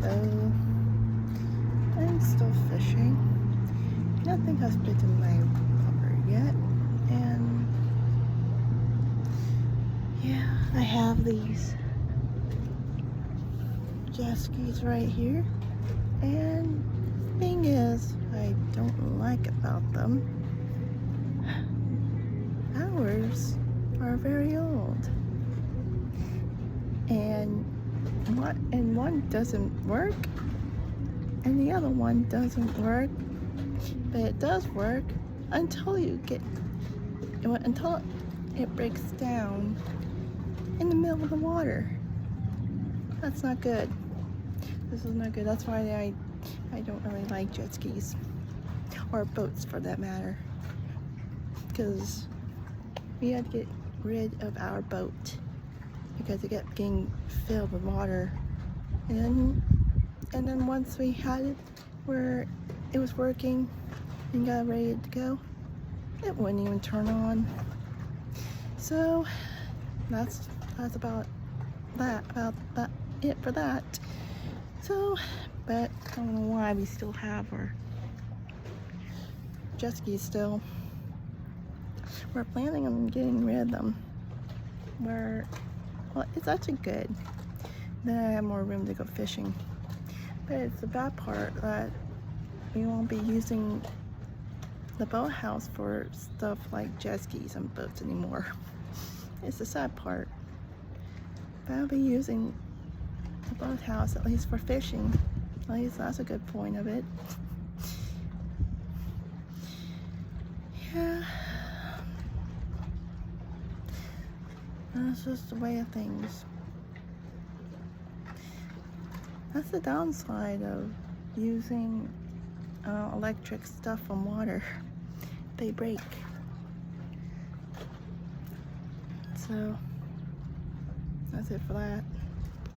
Hello. I'm still fishing. Nothing has bitten my blubber yet. And yeah, I have these jet skis right here. And the thing is, I don't like about them, ours are very old. And one doesn't work and the other one doesn't work, but it does work until until it breaks down in the middle of the water. That's not good. This is not good. That's why I don't really like jet skis or boats for that matter, because we had to get rid of our boat because it kept getting filled with water. And then once we had it where it was working and got ready to go, it wouldn't even turn on. So that's about it for that. So, but I don't know why we still have our jet skis still. We're planning on getting rid of them. Well, it's actually good. Then I have more room to go fishing. But it's the bad part that we won't be using the boathouse for stuff like jet skis and boats anymore. It's the sad part. But I'll be using the boathouse at least for fishing. At least that's a good point of it. Yeah. That's just the way of things. That's the downside of using electric stuff on water. They break. So that's it for that.